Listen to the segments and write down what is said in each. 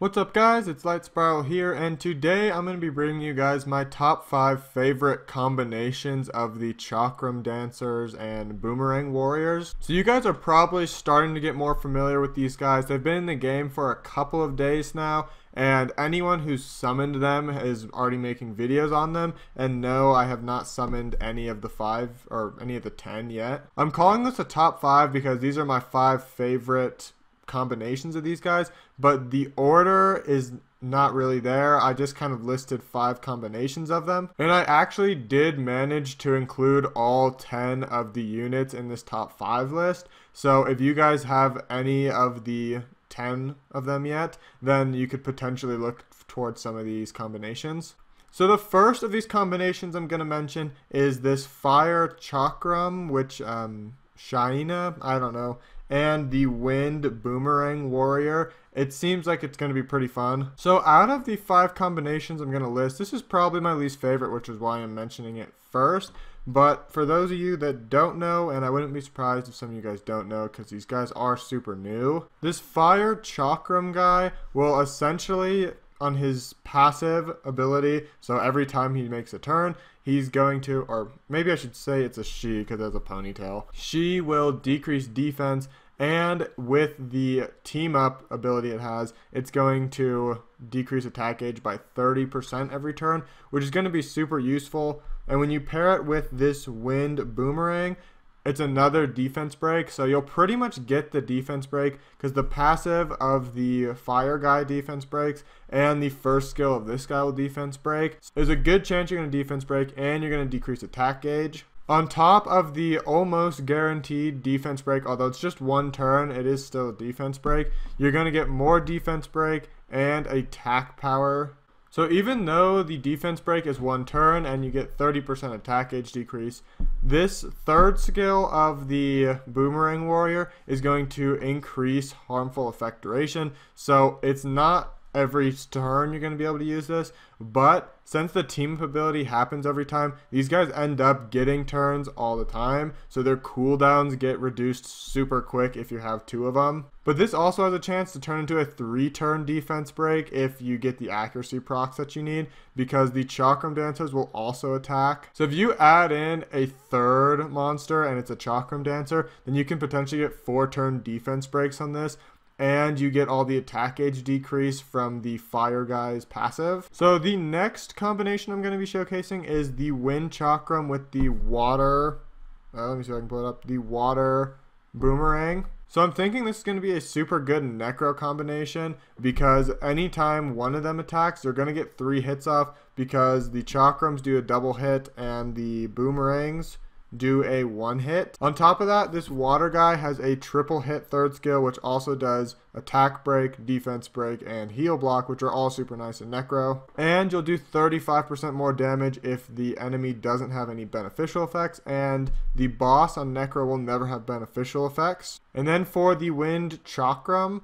What's up guys, it's Light Spiral here, and today I'm going to be bringing you guys my top 5 favorite combinations of the Chakram Dancers and Boomerang Warriors. So you guys are probably starting to get more familiar with these guys. They've been in the game for a couple of days now, and anyone who's summoned them is already making videos on them, and no, I have not summoned any of the 5 or any of the 10 yet. I'm calling this a top 5 because these are my 5 favorite combinations of these guys, but the order is not really there. I just kind of listed 5 combinations of them, and I actually did manage to include all 10 of the units in this top 5 list. So if you guys have any of the 10 of them yet, then you could potentially look towards some of these combinations. So the first of these combinations I'm going to mention is this Fire Chakram, which Shaina, I don't know, and the Wind Boomerang Warrior. It seems like it's going to be pretty fun. So out of the 5 combinations I'm going to list, this is probably my least favorite, which is why I'm mentioning it first. But for those of you that don't know, and I wouldn't be surprised if some of you guys don't know because these guys are super new, this Fire Chakram guy will essentially, on his passive ability, so every time he makes a turn, he's going to, or maybe I should say it's a she because it has a ponytail. She will decrease defense, and with the team up ability it has, it's going to decrease attack gauge by 30% every turn, which is going to be super useful. And when you pair it with this Wind Boomerang, it's another defense break, so you'll pretty much get the defense break because the passive of the fire guy defense breaks and the first skill of this guy will defense break. There's a good chance you're going to defense break and you're going to decrease attack gauge. On top of the almost guaranteed defense break, although it's just 1 turn, it is still a defense break, you're going to get more defense break and attack power. So even though the defense break is 1 turn and you get 30% attack gauge decrease, this third skill of the Boomerang Warrior is going to increase harmful effect duration. So it's not every turn you're going to be able to use this, but since the team up ability happens every time, these guys end up getting turns all the time, so their cooldowns get reduced super quick if you have 2 of them. But this also has a chance to turn into a 3-turn defense break if you get the accuracy procs that you need, because the Chakram Dancers will also attack. So if you add in a 3rd monster and it's a Chakram Dancer, then you can potentially get 4-turn defense breaks on this, and you get all the attack gauge decrease from the fire guy's passive. So the next combination I'm going to be showcasing is the Wind Chakram with the water, let me see if I can pull it up, the Water Boomerang. So I'm thinking this is going to be a super good necro combination because anytime one of them attacks, they're going to get 3 hits off because the Chakrams do a double hit and the Boomerangs do a 1 hit. On top of that, this water guy has a triple hit 3rd skill, which also does attack break, defense break, and heal block, which are all super nice in necro. And you'll do 35% more damage if the enemy doesn't have any beneficial effects, and the boss on necro will never have beneficial effects. And then for the Wind Chakram,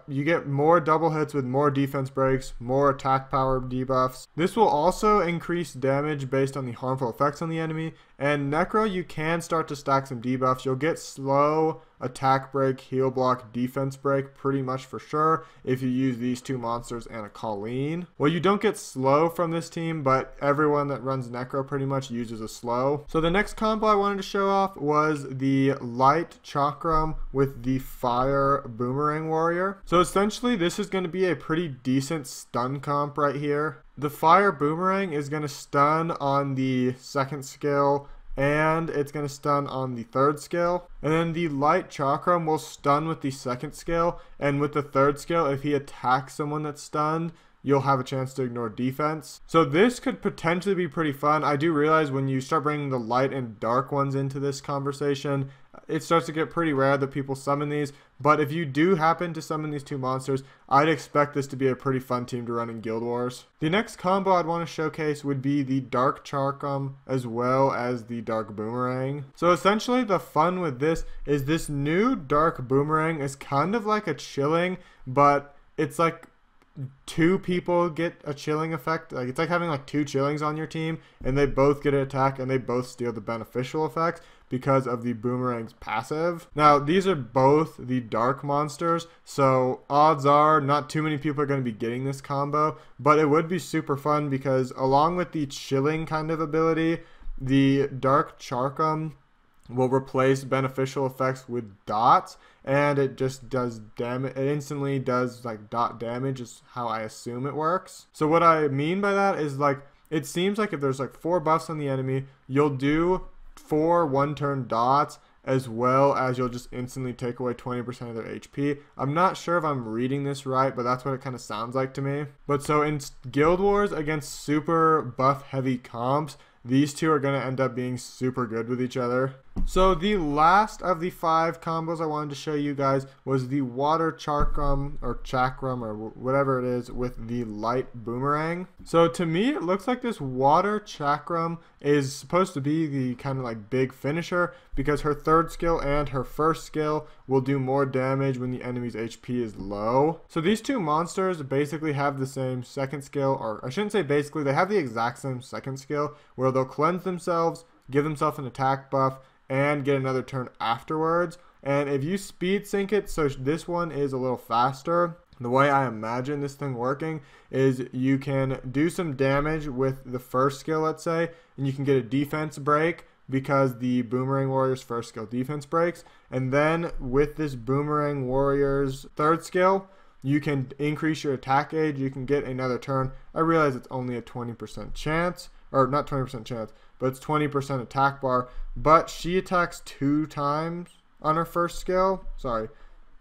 you get more double hits with more defense breaks, more attack power debuffs. This will also increase damage based on the harmful effects on the enemy. And necro, you can start to stack some debuffs. You'll get slow, attack break, heal block, defense break pretty much for sure if you use these 2 monsters and a Colleen. Well, you don't get slow from this team, but everyone that runs necro pretty much uses a slow. So the next combo I wanted to show off was the Light Chakram with the Fire Boomerang Warrior. So essentially this is going to be a pretty decent stun comp right here. The Fire Boomerang is going to stun on the 2nd skill, and it's going to stun on the 3rd skill. And then the Light Chakram will stun with the 2nd skill, and with the 3rd skill, if he attacks someone that's stunned, you'll have a chance to ignore defense. So this could potentially be pretty fun. I do realize when you start bringing the light and dark ones into this conversation, it starts to get pretty rare that people summon these, but if you do happen to summon these 2 monsters, I'd expect this to be a pretty fun team to run in Guild Wars. The next combo I'd want to showcase would be the Dark Chakram as well as the Dark Boomerang. So essentially the fun with this is this new Dark Boomerang is kind of like a chilling, but it's like 2 people get a chilling effect. Like it's like having like 2 chillings on your team and they both get an attack and they both steal the beneficial effects, because of the Boomerang's passive. Now, these are both the dark monsters, so odds are not too many people are going to be getting this combo, but it would be super fun because along with the chilling kind of ability, the dark Chakram will replace beneficial effects with dots, and it just does damage. It instantly does like dot damage is how I assume it works. So what I mean by that is, like, it seems like if there's like 4 buffs on the enemy, you'll do 4 one-turn dots, as well as you'll just instantly take away 20% of their HP. I'm not sure if I'm reading this right, but that's what it kind of sounds like to me. But so in Guild Wars against super buff heavy comps, these two are going to end up being super good with each other. So the last of the 5 combos I wanted to show you guys was the water Chakram or whatever it is with the light Boomerang. So to me, it looks like this water Chakram is supposed to be the kind of like big finisher, because her 3rd skill and her 1st skill will do more damage when the enemy's HP is low. So these two monsters basically have the same 2nd skill, or I shouldn't say basically, they have the exact same 2nd skill where they'll cleanse themselves, give themselves an attack buff, and get another turn afterwards. And if you speed sync it, so this one is a little faster, the way I imagine this thing working is you can do some damage with the 1st skill, let's say, and you can get a defense break because the Boomerang Warrior's 1st skill defense breaks. And then with this Boomerang Warrior's 3rd skill, you can increase your attack gauge. You can get another turn. I realize it's only a 20% chance, or not 20% chance, but it's 20% attack bar. But she attacks 2 times on her 1st skill. Sorry,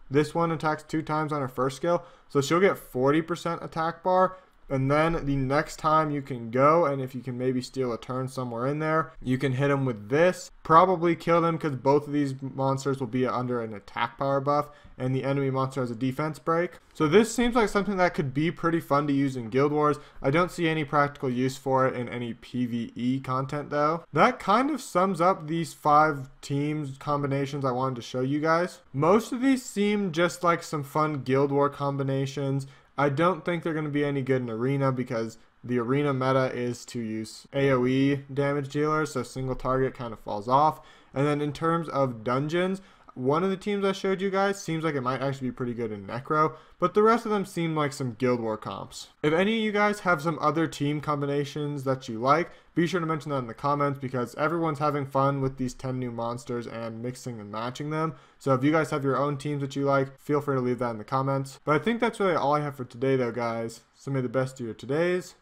this one attacks 2 times on her 1st skill, so she'll get 40% attack bar. And then the next time you can go, and if you can maybe steal a turn somewhere in there, you can hit them with this. Probably kill them because both of these monsters will be under an attack power buff, and the enemy monster has a defense break. So this seems like something that could be pretty fun to use in Guild Wars. I don't see any practical use for it in any PvE content though. That kind of sums up these 5 teams combinations I wanted to show you guys. Most of these seem just like some fun Guild War combinations. I don't think they're going to be any good in Arena because the Arena meta is to use AoE damage dealers, so single target kind of falls off. And then in terms of dungeons, one of the teams I showed you guys seems like it might actually be pretty good in Necro, but the rest of them seem like some Guild War comps. If any of you guys have some other team combinations that you like, be sure to mention that in the comments, because everyone's having fun with these 10 new monsters and mixing and matching them. So if you guys have your own teams that you like, feel free to leave that in the comments. But I think that's really all I have for today though, guys. So may the best of your todays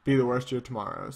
be the worst of your tomorrows.